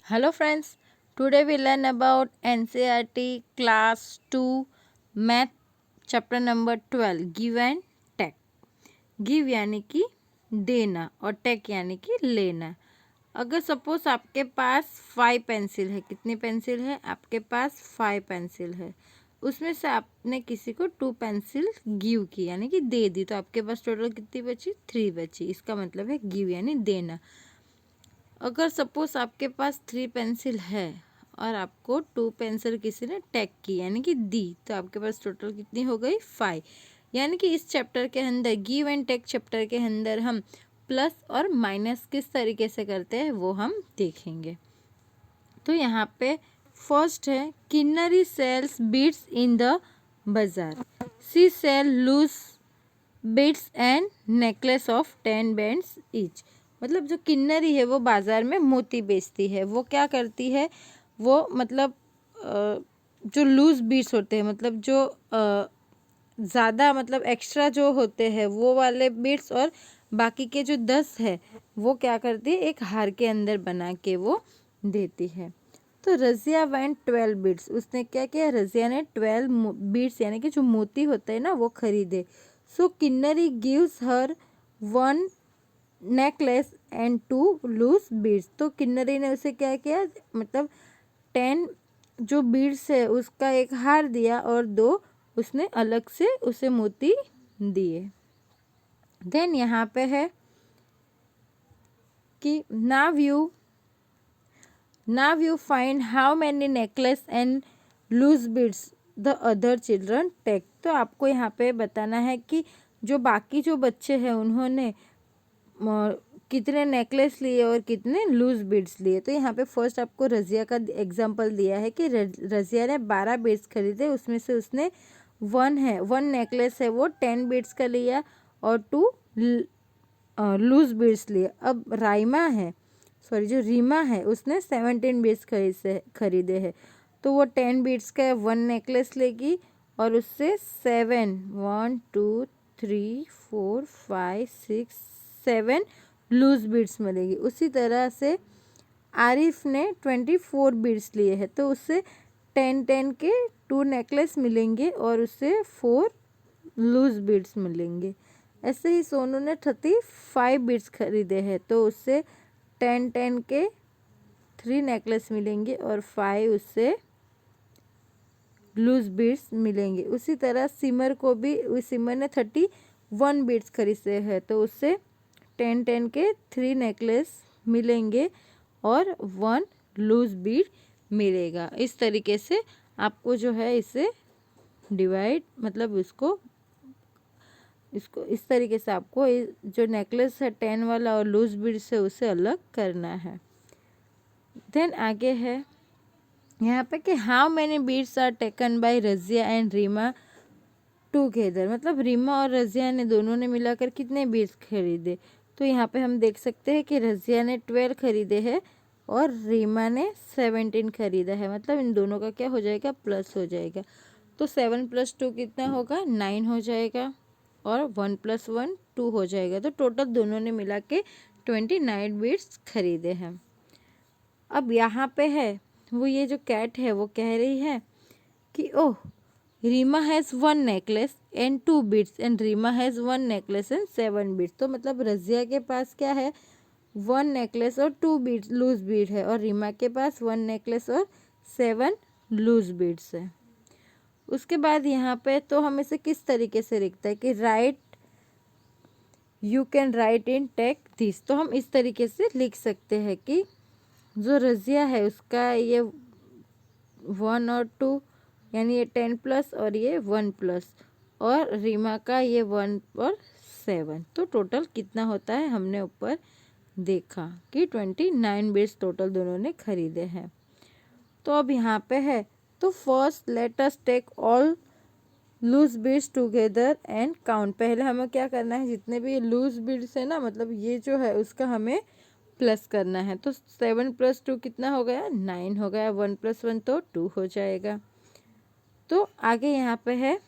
Hello friends, today we learn about NCERT class 2 math chapter number 12 give and take. give यानी कि देना और take यानी कि लेना। अगर सपोज आपके पास 5 पेंसिल है, कितनी पेंसिल है आपके पास 5 पेंसिल है, उसमें से आपने किसी को 2 पेंसिल गिव की यानी कि दे दी, तो आपके पास टोटल कितनी बची 3 बची। इसका मतलब है गिव यानी देना। अगर सपोज आपके पास 3 पेंसिल है और आपको 2 पेंसिल किसी ने टेक की यानी कि दी, तो आपके पास टोटल कितनी हो गई 5। यानी कि इस चैप्टर के अंदर गिव एंड टेक चैप्टर के अंदर हम प्लस और माइनस किस तरीके से करते हैं वो हम देखेंगे। तो यहाँ पे फर्स्ट है Kinnari sells beads in the bazaar, she sell loose beads and necklace of 10 bands each. मतलब जो किन्नरी है वो बाज़ार में मोती बेचती है। वो क्या करती है, वो मतलब जो लूज बीड्स होते हैं, मतलब जो ज़्यादा मतलब एक्स्ट्रा जो होते हैं वो वाले बीड्स, और बाकी के जो 10 है वो क्या करती है एक हार के अंदर बना के वो देती है। तो रज़िया वेंट 12 बीड्स, उसने क्या किया, रज़िया ने 12 बीड्स यानी कि जो मोती होते हैं ना वो खरीदे। So Kinnari gives her 1 necklace and 2 loose beads. तो किन्नरी ने उसे क्या किया, मतलब 10 जो बीड्स है उसका एक हार दिया और 2 उसने अलग से उसे मोती दिए। देन यहाँ पे है कि now you find how many necklace and loose beads the other children take। तो आपको यहाँ पे बताना है कि जो बाकी जो बच्चे हैं उन्होंने कितने नेकलेस लिए और कितने लूज बीड्स लिए। तो यहाँ पे फर्स्ट आपको रज़िया का एग्जांपल दिया है कि रज़िया ने 12 बीड्स खरीदे, उसमें से उसने 1 नेकलेस है वो 10 बीड्स का लिया और 2 लूज बीड्स लिए। अब जो रीमा है उसने 17 बीड्स खरीदे हैं, तो वो 10 बीड्स का 1 नेकलेस लेगी और उससे 1 2 3 4 5 6 7 लूज बीड्स मिलेगी। उसी तरह से आरिफ ने 24 बीड्स लिए हैं, तो उससे 10 के 2 नेकलेस मिलेंगे और उससे 4 लूज बीड्स मिलेंगे। ऐसे ही सोनू ने 35 बीड्स खरीदे हैं, तो उससे 10 के 3 नेकलेस मिलेंगे और 5 उससे लूज बीड्स मिलेंगे। उसी तरह सिमर ने 31 बीड्स खरीदे हैं, तो उससे 10 के 3 नेकलेस मिलेंगे और 1 लूज बीड मिलेगा। इस तरीके से आपको जो है इसे डिवाइड, मतलब इसको इस तरीके से आपको जो नेकलेस है 10 वाला और लूज बीड से उसे अलग करना है। देन आगे है यहाँ पे कि how many beads are taken by Razia and Reema together. मतलब रीमा और रज़िया ने दोनों ने मिलाकर कितने बीड्स खरीदे। तो यहाँ पे हम देख सकते हैं कि रज़िया ने 12 खरीदे हैं और रीमा ने 17 खरीदा है। मतलब इन दोनों का क्या हो जाएगा, प्लस हो जाएगा। तो 7 + 2 कितना होगा, 9 हो जाएगा और 1 + 1 2 हो जाएगा। तो टोटल दोनों ने मिला के 29 बीड्स खरीदे हैं। अब यहाँ पे है वो ये जो कैट है वो कह रही है कि oh Reema has 1 necklace and 2 beads and Reema has 1 necklace and 7 beads. तो मतलब रज़िया के पास क्या है, 1 नेकलेस और 2 बीड्स लूज बीड है, और रीमा के पास 1 नेकलेस और 7 लूज बीड्स है। उसके बाद यहाँ पे तो हम इसे किस तरीके से लिखते हैं कि you can write in take this. तो हम इस तरीके से लिख सकते हैं कि जो रज़िया है उसका ये 1 और 2 यानी ये 10+ और ये 1+, और रीमा का ये 1 और 7। तो टोटल कितना होता है, हमने ऊपर देखा कि 29 बीड्स टोटल दोनों ने खरीदे हैं। तो अब यहाँ पे है, तो first let us take all loose beads together and count. पहले हमें क्या करना है, जितने भी लूज बीड्स है ना, मतलब ये जो है उसका हमें प्लस करना है। तो 7 + 2 कितना हो गया, 9 हो गया। 1 + 1 तो 2 हो जाएगा। तो आगे यहाँ पे है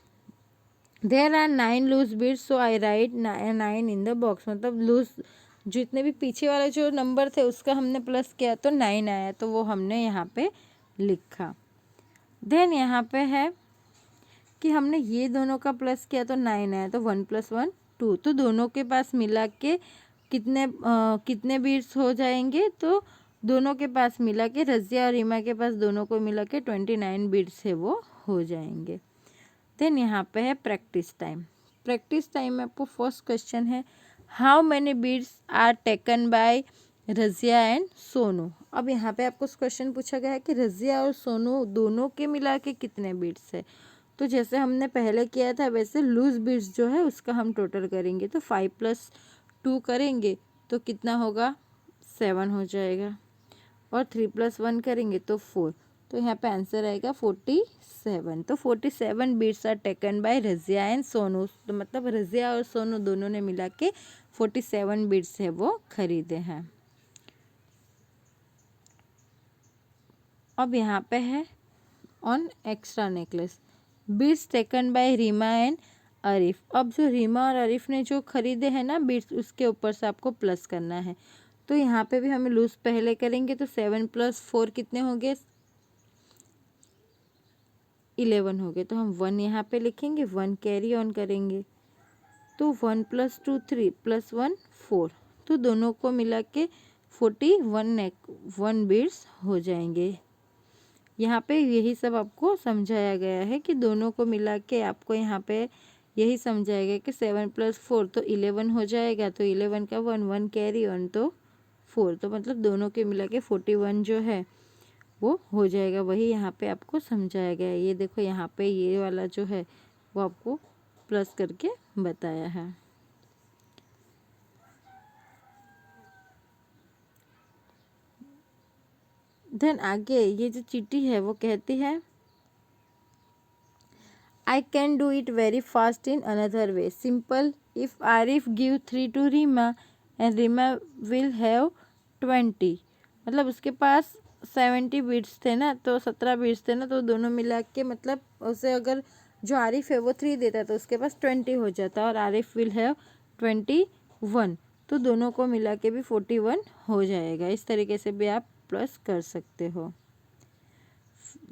there are 9 loose beads so I write 9 in the box. मतलब जितने भी पीछे वाले जो नंबर थे उसका हमने प्लस किया तो 9 आया, तो वो हमने यहाँ पे लिखा। देन यहाँ पे है कि हमने ये दोनों का प्लस किया तो 9 आया, तो 1 + 1 2, तो दोनों के पास मिला के कितने बीट्स हो जाएंगे, तो दोनों के पास मिला के रज़िया और रीमा के पास दोनों को मिला के 29 बीट्स है वो हो जाएंगे। देन यहाँ पे है प्रैक्टिस टाइम। प्रैक्टिस टाइम में आपको फर्स्ट क्वेश्चन है how many beads are taken by Razia and Sonu. अब यहाँ पे आपको क्वेश्चन पूछा गया है कि रज़िया और सोनू दोनों के मिला के कितने बीट्स है। तो जैसे हमने पहले किया था वैसे लूज बीट्स जो है उसका हम टोटल करेंगे, तो 5 + 2 करेंगे तो कितना होगा 7 हो जाएगा, और 3 + 1 करेंगे तो 4, तो यहाँ पे आंसर आएगा 47। तो 47 beads are taken by Razia and Sonu, तो मतलब रज़िया और सोनू दोनों ने मिला के 47 बीट्स है वो खरीदे हैं। अब यहाँ पे है on extra necklace beads taken by Reema and Arif. अब जो रीमा और आरिफ ने जो खरीदे हैं ना बीट्स, उसके ऊपर से आपको प्लस करना है। तो यहाँ पे भी हमें लूज पहले करेंगे, तो 7 + 4 कितने हो गए 11 हो गए, तो हम 1 यहाँ पे लिखेंगे, 1 कैरी ऑन करेंगे, तो 1 + 2 3 + 1 4, तो दोनों को मिला के 41 बीट्स हो जाएंगे। यहाँ पे यही सब आपको समझाया गया है कि दोनों को मिला के आपको यहाँ पे यही समझाया गया कि 7 + 4 तो 11 हो जाएगा, तो 11 का 1 कैरी ऑन तो 4, तो मतलब दोनों के मिला के 41 जो है वो हो जाएगा। वही यहाँ पे आपको समझाया गया है। ये देखो यहाँ पे ये वाला जो है वो आपको प्लस करके बताया है। देन आगे ये जो चीटी है वो कहती है I can do it very fast in another way. Simple. If Arif give 3 to Rima and Rima will have 20. मतलब उसके पास 70 बीट्स थे ना, तो 17 बीट्स थे ना, तो दोनों मिला के मतलब उसे अगर जो आरिफ है वो 3 देता तो उसके पास 20 हो जाता, और आरिफ विल हैव 21, तो दोनों को मिला के भी 41 हो जाएगा। इस तरीके से भी आप प्लस कर सकते हो।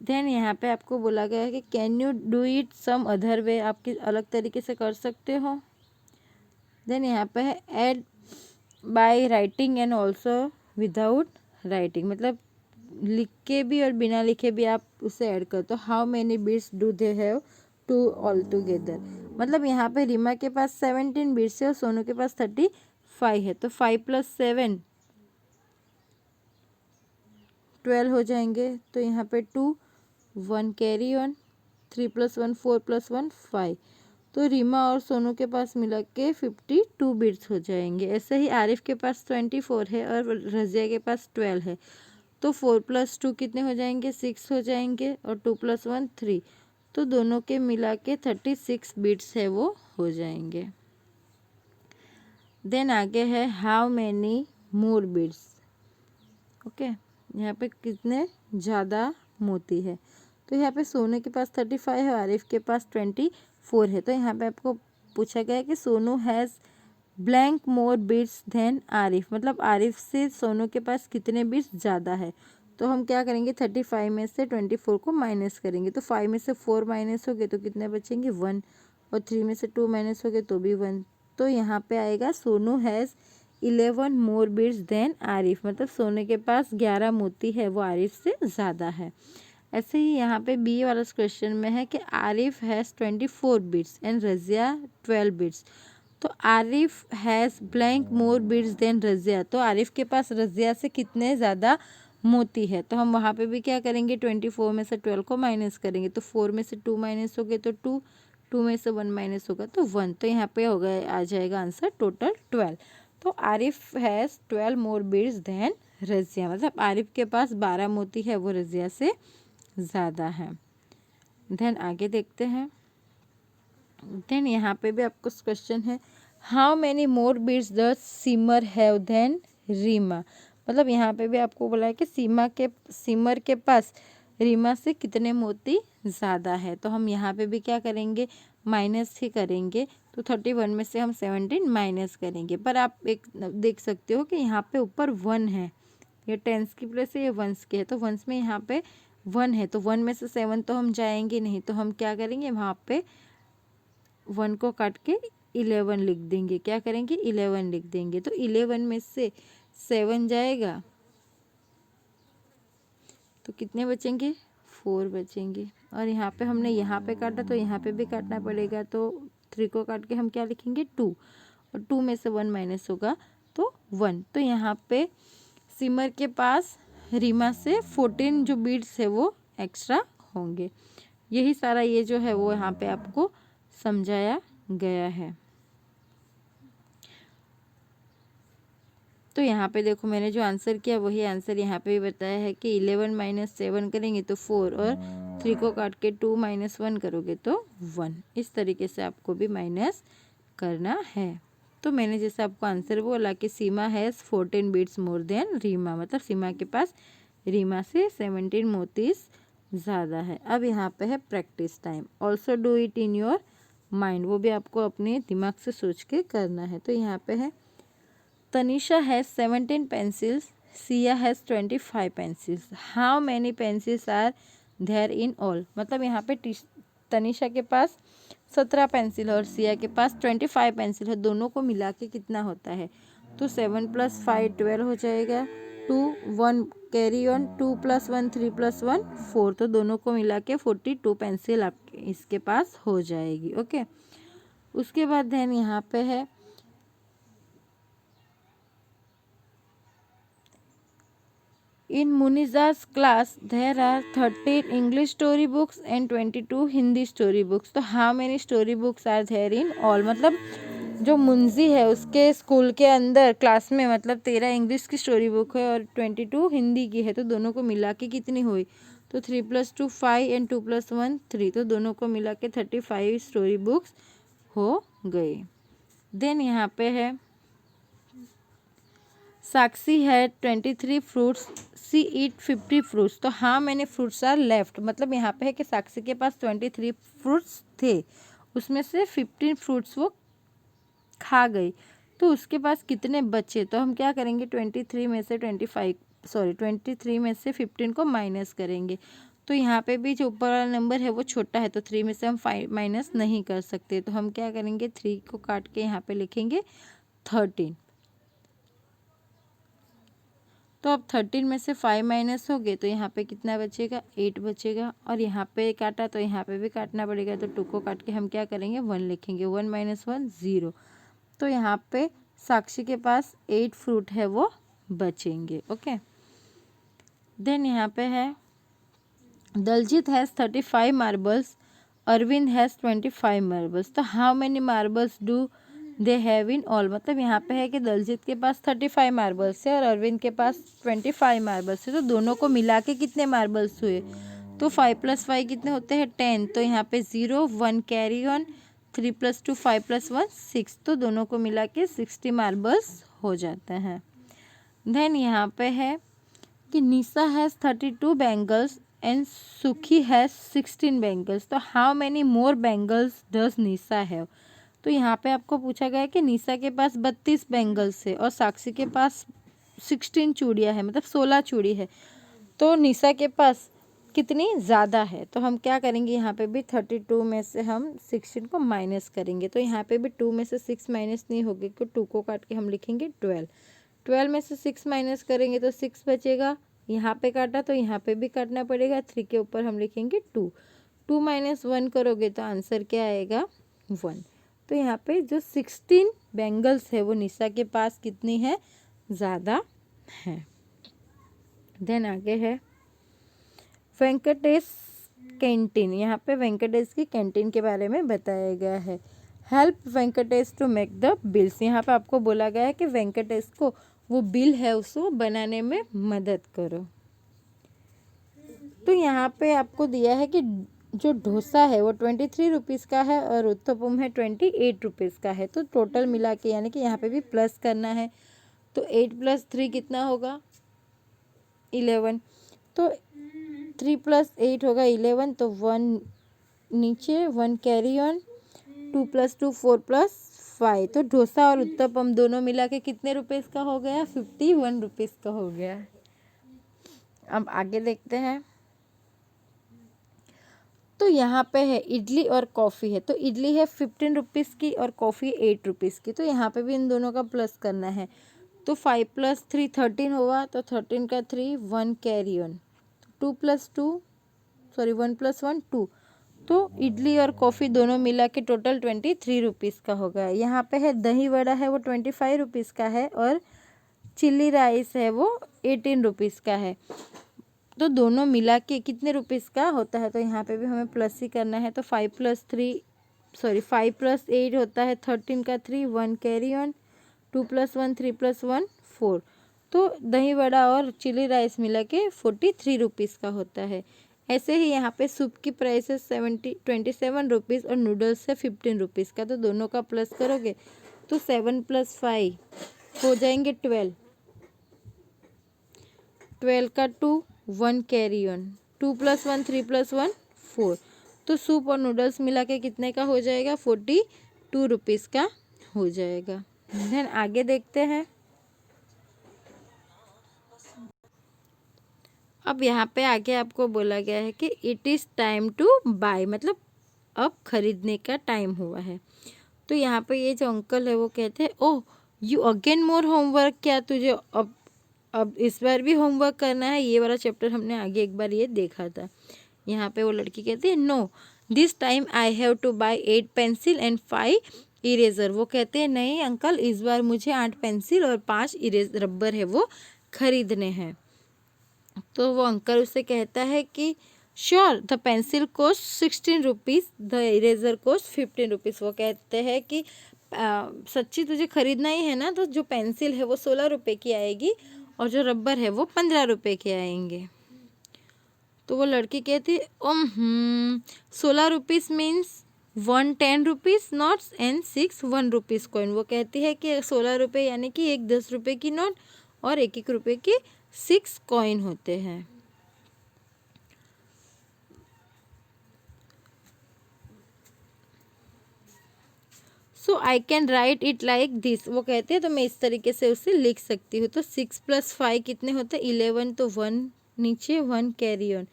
देन यहाँ पे आपको बोला गया है कि can you do it some other way, आप किस अलग तरीके से कर सकते हो। देन यहाँ पे है add by writing and also without writing, मतलब लिख के भी और बिना लिखे भी आप उसे ऐड कर। तो how many beads do they have to all together, मतलब यहाँ पे रीमा के पास 17 बीट्स है और सोनू के पास 35 है, तो 5 + 7 12 हो जाएंगे, तो यहाँ पे 2 1 कैरी ऑन, 3 + 1 4 + 1 5, तो रीमा और सोनू के पास मिला के 52 बीट्स हो जाएंगे। ऐसे ही आरिफ के पास 24 है और रज़िया के पास 12 है, तो 4 + 2 कितने हो जाएंगे 6 हो जाएंगे, और 2 + 1 3, तो दोनों के मिला के 36 बीट्स है वो हो जाएंगे। देन आगे है how many more beads. Okay, यहाँ पे कितने ज़्यादा मोती है, तो यहाँ पे सोनू के पास 35 है, आरिफ के पास 24 है। तो यहाँ पे आपको पूछा गया है कि Sonu has blank more beats than Arif, मतलब आरिफ से सोनू के पास कितने बीट्स ज़्यादा है। तो हम क्या करेंगे 35 में से 24 को माइनस करेंगे, तो 5 में से 4 माइनस हो गए तो कितने बचेंगे 1, और 3 में से 2 माइनस हो गए तो भी 1, तो यहाँ पे आएगा Sonu has 11 more beats than Arif, मतलब सोनू के पास 11 मोती है वो आरिफ से ज़्यादा है। ऐसे ही यहाँ पे बी वाला क्वेश्चन में है कि Arif has 24 beats and Razia 12 beats, तो Arif has blank more beats than Razia, तो आरिफ के पास रज़िया से कितने ज़्यादा मोती है। तो हम वहाँ पे भी क्या करेंगे 24 में से 12 को माइनस करेंगे, तो 4 में से 2 माइनस हो गए तो 2, 2 में से 1 माइनस होगा तो 1, तो यहाँ पे हो गया आ जाएगा आंसर टोटल 12। तो Arif has 12 more beats than Razia, मतलब आरिफ के पास 12 मोती है वो रज़िया से ज़्यादा है। देन आगे देखते हैं। देन यहाँ पे भी आपको क्वेश्चन है how many more beats the Simar have than Reema, मतलब यहाँ पे भी आपको बोला है कि सिमर के पास रीमा से कितने मोती ज़्यादा है। तो हम यहाँ पे भी क्या करेंगे माइनस ही करेंगे, तो 31 में से हम 17 माइनस करेंगे। पर आप एक देख सकते हो कि यहाँ पे ऊपर 1 है, ये टेंस की प्लेस है, ये वंस की है, तो वंस में यहाँ पे 1 है, तो 1 में से 7 तो हम जाएंगे नहीं, तो हम क्या करेंगे, वहाँ पे 1 को काट के 11 लिख देंगे। क्या करेंगे, 11 लिख देंगे। तो 11 में से 7 जाएगा तो कितने बचेंगे, 4 बचेंगे। और यहाँ पे हमने यहाँ पे काटा तो यहाँ पे भी काटना पड़ेगा, तो 3 को काट के हम क्या लिखेंगे, 2, और 2 में से 1 माइनस होगा तो 1। तो यहाँ पे सिमर के पास रीमा से 14 जो बीट्स है वो एक्स्ट्रा होंगे। यही सारा ये जो है वो यहाँ पे आपको समझाया गया है। तो यहाँ पे देखो मैंने जो आंसर किया वही आंसर यहाँ पे भी बताया है कि 11 माइनस 7 करेंगे तो 4, और 3 को काट के 2 माइनस 1 करोगे तो 1। इस तरीके से आपको भी माइनस करना है। तो मैंने जैसे आपको आंसर बोला कि Seema has 14 beats more than Reema, मतलब सीमा के पास रीमा से 17 मोतीस ज़्यादा है। अब यहाँ पे है practice time. Also do it in your mind, वो भी आपको अपने दिमाग से सोच के करना है। तो यहाँ पे है Tanisha has 17 pencils, Siya has 25 pencils, how many pencils are there in all. मतलब यहाँ पे तनिषा के पास 17 पेंसिल है और सिया के पास 25 पेंसिल है, दोनों को मिला के कितना होता है। तो 7 + 5 12 हो जाएगा, 2 1 कैरी ऑन, 2 + 1 3 + 1 4, तो दोनों को मिला के 42 पेंसिल आपके इसके पास हो जाएगी। ओके, उसके बाद देन यहाँ पे है In Muniza's class, there are 13 English story books and 22 Hindi story books. तो how many story books are there in all? मतलब जो मुंजी है उसके स्कूल के अंदर क्लास में मतलब 13 इंग्लिश की स्टोरी बुक है और 22 हिंदी की है, तो दोनों को मिला के कितनी हुई, तो 3 + 2 5 एंड 2 + 1 3, तो दोनों को मिला के 35 स्टोरी बुक्स हो गई। देन यहाँ पे है साक्षी है 23 फ्रूट्स, सी ईट 50 फ्रूट्स, तो हाँ मैंने फ्रूट्स आर लेफ्ट, मतलब यहाँ पे है कि साक्षी के पास 23 फ्रूट्स थे, उसमें से 15 फ्रूट्स वो खा गई, तो उसके पास कितने बचे। तो हम क्या करेंगे, 23 में से 15 को माइनस करेंगे। तो यहाँ पे भी जो ऊपर वाला नंबर है वो छोटा है, तो 3 में से हम 5 माइनस नहीं कर सकते, तो हम क्या करेंगे, 3 को काट के यहाँ पे लिखेंगे 13। तो अब 13 में से 5 माइनस हो गए तो यहाँ पे कितना बचेगा, 8 बचेगा, और यहाँ पे काटा तो यहाँ पे भी काटना पड़ेगा, तो 2 को काट के हम क्या करेंगे, 1 लिखेंगे, 1 - 1 0। तो यहाँ पे साक्षी के पास 8 फ्रूट है वो बचेंगे। ओके, देन यहाँ पे है Daljit has 35 marbles, Arvind has 25 marbles, तो how many marbles do they have in all. मतलब यहाँ पे है कि दलजीत के पास 35 मार्बल्स है और अरविंद के पास 25 मार्बल्स है, तो दोनों को मिला के कितने मार्बल्स हुए, तो 5 + 5 कितने होते हैं, 10, तो यहाँ पे 0 1 कैरी ऑन, 3 + 2 5 + 1 6, तो दोनों को मिला के 60 मार्बल्स हो जाते हैं। देन यहाँ पे है कि निशा हैज़ 32 बैंगल्स एंड सुखी हैज़ 16 बैंगल्स, तो how many more bangles does Nisha have. तो यहाँ पे आपको पूछा गया है कि निशा के पास 32 बैंगल्स है और साक्षी के पास 16 चूड़ियाँ है, मतलब 16 चूड़ी है, तो निशा के पास कितनी ज़्यादा है। तो हम क्या करेंगे, यहाँ पे भी 32 में से हम 16 को माइनस करेंगे, तो यहाँ पे भी 2 में से 6 माइनस नहीं होगी, क्योंकि 2 को काट के हम लिखेंगे 12, 12 में से 6 माइनस करेंगे तो 6 बचेगा, यहाँ पे काटा तो यहाँ पे भी काटना पड़ेगा, 3 के ऊपर हम लिखेंगे 2, 2 - 1 करोगे तो आंसर क्या आएगा, 1। तो यहाँ पे जो 16 बैंगल्स है वो निशा के पास कितनी है, ज़्यादा है। देन आगे है वेंकटेश कैंटीन, यहाँ पे वेंकटेश की कैंटीन के बारे में बताया गया है। Help Venkatesh to make the bills, यहाँ पे आपको बोला गया है कि वेंकटेश को वो बिल है उसको बनाने में मदद करो। तो यहाँ पे आपको दिया है कि जो डोसा है वो 23 रुपीज़ का है और उत्तपम है 28 रुपीज़ का है, तो टोटल मिला के यानी कि यहाँ पे भी प्लस करना है, तो 8 + 3 कितना होगा, 11, तो 3 + 8 होगा 11, तो 1 नीचे 1 कैरी ऑन, 2 + 2 4 + 5। तो डोसा और उत्तपम दोनों मिला के कितने रुपीस का हो गया? 51 रुपीस का हो गया। अब आगे देखते हैं। तो यहाँ पे है इडली और कॉफ़ी है, तो इडली है 15 रुपीज़ की और कॉफ़ी 8 रुपीज़ की। तो यहाँ पे भी इन दोनों का प्लस करना है। तो 5 + 3 13 हुआ, तो 13 का 3 1 कैरी ऑन, 2 + 2 सॉरी 1 + 1 2। तो इडली और कॉफ़ी दोनों मिला के टोटल 23 रुपीज़ का हो गया। यहाँ पे है दही वड़ा है वो 25 रुपीज़ का है और चिल्ली राइस है वो 18 रुपीज़ का है। तो दोनों मिला के कितने रुपीस का होता है? तो यहाँ पे भी हमें प्लस ही करना है। तो 5 + 8 होता है 13 का 3 1 कैरी ऑन, 2 + 1 3 + 1 4। तो दही वड़ा और चिली राइस मिला के 43 रुपीज़ का होता है। ऐसे ही यहाँ पे सूप की प्राइस है 27 रुपीज़ और नूडल्स है 15 रुपीज़ का। तो दोनों का प्लस करोगे तो 7 + 5 हो जाएंगे 12, 12 का 2 1 कैरी ऑन, 2 + 1 3 + 1 4। तो सूप और नूडल्स मिला के कितने का हो जाएगा? 42 रुपीज़ का हो जाएगा। देन आगे देखते हैं। अब यहाँ पे आगे आपको बोला गया है कि it is time to buy, मतलब अब खरीदने का टाइम हुआ है। तो यहाँ पे ये जो अंकल है वो कहते हैं, oh you again more homework, क्या तुझे अब इस बार भी होमवर्क करना है? ये वाला चैप्टर हमने आगे एक बार ये देखा था। यहाँ पे वो लड़की कहती है, no this time I have to buy 8 pencil and 5 eraser. वो कहते हैं, नहीं अंकल इस बार मुझे 8 पेंसिल और 5 रबर है वो खरीदने हैं। तो वो अंकल उससे कहता है कि sure the pencil cost 16 rupees, the eraser cost 15 rupees. वो कहते हैं कि सच्ची तुझे खरीदना ही है ना, तो जो पेंसिल है वो 16 रुपये की आएगी और जो रबर है वो 15 रुपये के आएंगे। तो वो लड़की कहती है 16 rupees means 1 10 rupees notes and 6 1 rupees coin. वो कहती है कि 16 रुपये यानी कि एक 10 रुपये की नोट और एक 1 रुपये की 6 कॉइन होते हैं। So I can write it like this. वो कहते हैं तो मैं इस तरीके से उसे लिख सकती हूँ। तो 6 + 5 कितने होते हैं? 11। तो 1 नीचे 1 कैरी ऑन,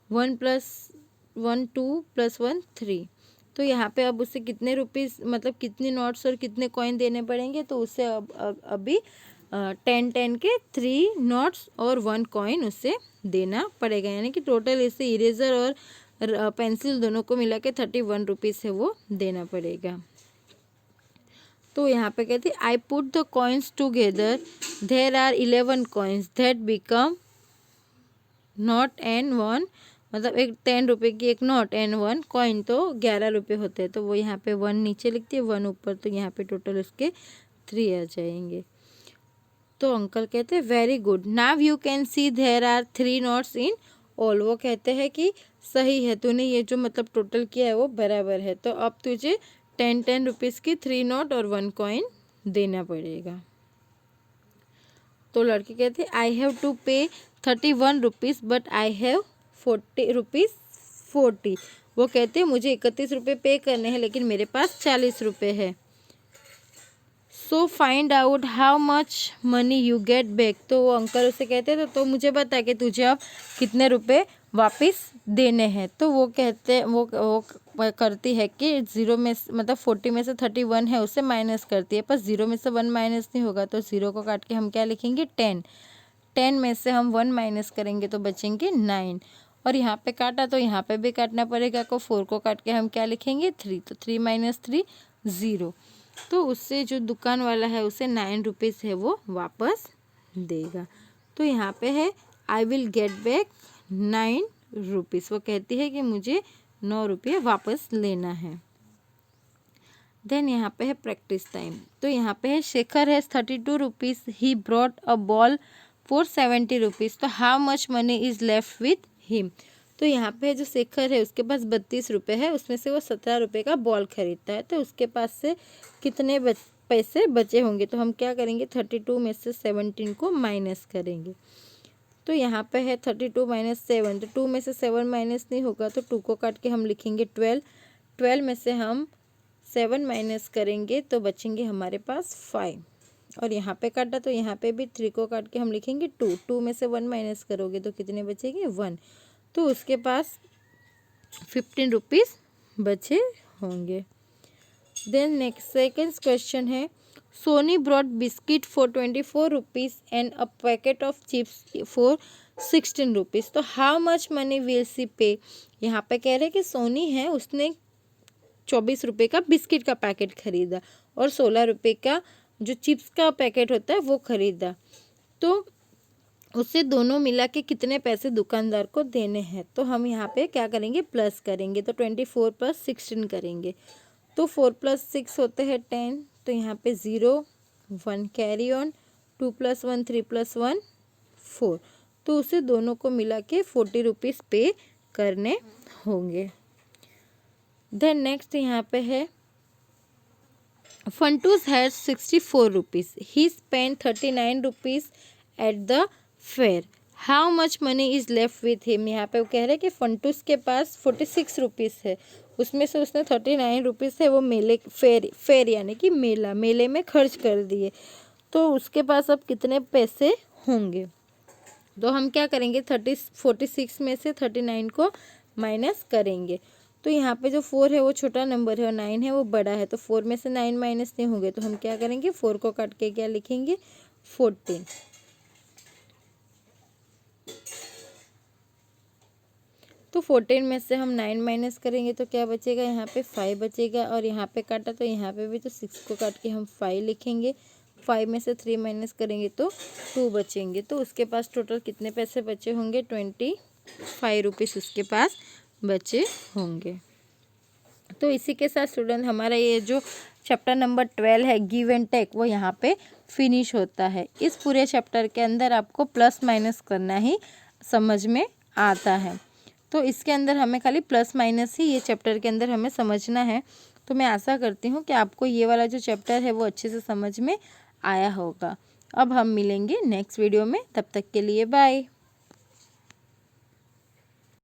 1 + 1 2 + 1 3। तो यहाँ पे अब उसे कितने रुपीज़ मतलब कितनी नोट्स और कितने कॉइन देने पड़ेंगे? तो उसे अभी 10 10 के 3 नोट्स और 1 कॉइन उसे देना पड़ेगा। यानी कि टोटल इसे इरेज़र और पेंसिल दोनों को मिला के 31 रुपीज़ है वो देना पड़ेगा। तो यहाँ पे कहती है, I put the coins together there are 11 coins that become not and 1, मतलब एक 10 रुपये की एक नोट एंड 1 कॉइन, तो 11 रुपये होते हैं। तो वो यहाँ पे 1 नीचे लिखती है 1 ऊपर, तो यहाँ पे टोटल उसके 3 आ जाएंगे। तो अंकल कहते हैं, very good now you can see there are 3 notes in all. वो कहते हैं कि सही है, तूने ये जो मतलब टोटल किया है वो बराबर है। तो अब तुझे 10 10 रुपीज़ की 3 नोट और 1 कॉइन देना पड़ेगा। तो लड़की कहती है, आई हैव टू पे 31 rupees but I have 40 rupees 40। वो कहते हैं मुझे 31 रुपये पे करने हैं लेकिन मेरे पास 40 रुपये है। So find out how much money you get back. तो वो अंकल उसे कहते हैं तो मुझे बता कि तुझे अब कितने रुपए वापस देने हैं। तो वो कहते वो करती है कि 0 में मतलब 40 में से 31 है उसे माइनस करती है, पर 0 में से 1 माइनस नहीं होगा। तो 0 को काट के हम क्या लिखेंगे? 10। 10 में से हम 1 माइनस करेंगे तो बचेंगे 9। और यहाँ पे काटा तो यहाँ पे भी काटना पड़ेगा। को 4 को काट के हम क्या लिखेंगे? 3। तो 3 - 3 0। तो उससे जो दुकान वाला है उसे 9 रुपीज़ है वो वापस देगा। तो यहाँ पे है I will get back 9 rupees. वो कहती है कि मुझे 9 रुपये वापस लेना है। देन यहाँ पे है प्रैक्टिस टाइम। तो यहाँ पे है शेखर है 32 rupees, he brought a ball for 70 rupees. तो how much money is left with him. तो यहाँ पे जो शेखर है उसके पास 32 रुपये है, उसमें से वो 17 रुपये का बॉल खरीदता है। तो उसके पास से कितने पैसे बचे होंगे? तो हम क्या करेंगे? 32 में से 17 को माइनस करेंगे। तो यहाँ पे है 32 - 7। तो 2 में से 7 माइनस नहीं होगा तो 2 को काट के हम लिखेंगे 12। 12 में से हम 7 माइनस करेंगे तो बचेंगे हमारे पास 5, और यहाँ पे काटा तो यहाँ पे भी 3 को काट के हम लिखेंगे 2। 2 में से 1 माइनस करोगे तो कितने बचेंगे 1। तो उसके पास 15 रुपीज़ बचे होंगे। देन नेक्स्ट सेकेंड क्वेश्चन है, Soni brought biscuit for 24 rupees and a packet of chips for 16 rupees, तो how much money will she pay. यहाँ पे कह रहे हैं कि सोनी है, उसने 24 रुपये का बिस्किट का पैकेट खरीदा और 16 रुपये का जो चिप्स का पैकेट होता है वो खरीदा, तो उससे दोनों मिला के कितने पैसे दुकानदार को देने हैं। तो हम यहाँ पे क्या करेंगे, प्लस करेंगे, तो 24 + 16 करेंगे, तो 4 + 6 होते हैं 10, तो यहाँ पे 0 1 कैरी ऑन, 2 + 1 3 + 1 4, तो उसे दोनों को मिला के 40 रुपीज़ पे करने होंगे। देन नेक्स्ट यहाँ पे है, Funtoos has 64 rupees, he spend 39 rupees at the fair, how much money is left with him. यहाँ पे वो कह रहे हैं कि फंटूस के पास 46 रुपीज़ है, उसमें से उसने 39 रुपीज़ है वो मेले फेयर यानी कि मेले में खर्च कर दिए, तो उसके पास अब कितने पैसे होंगे। तो हम क्या करेंगे, 46 में से 39 को माइनस करेंगे, तो यहाँ पे जो 4 है वो छोटा नंबर है और 9 है वो बड़ा है, तो 4 में से 9 माइनस नहीं होंगे, तो हम क्या करेंगे 4 को काट के क्या लिखेंगे 14। तो 14 में से हम 9 माइनस करेंगे तो क्या बचेगा, यहाँ पे 5 बचेगा, और यहाँ पे काटा तो यहाँ पे भी तो 6 को काट के हम 5 लिखेंगे। 5 में से 3 माइनस करेंगे तो 2 बचेंगे, तो उसके पास टोटल कितने पैसे बचे होंगे, 25 रुपीज़ उसके पास बचे होंगे। तो इसी के साथ स्टूडेंट हमारा ये जो चैप्टर नंबर 12 है गिव एंड टेक, वो यहाँ पे फिनिश होता है। इस पूरे चैप्टर के अंदर आपको प्लस माइनस करना ही समझ में आता है, तो इसके अंदर हमें खाली प्लस माइनस ही ये चैप्टर के अंदर हमें समझना है। तो मैं आशा करती हूँ कि आपको ये वाला जो चैप्टर है वो अच्छे से समझ में आया होगा। अब हम मिलेंगे नेक्स्ट वीडियो में, तब तक के लिए बाय।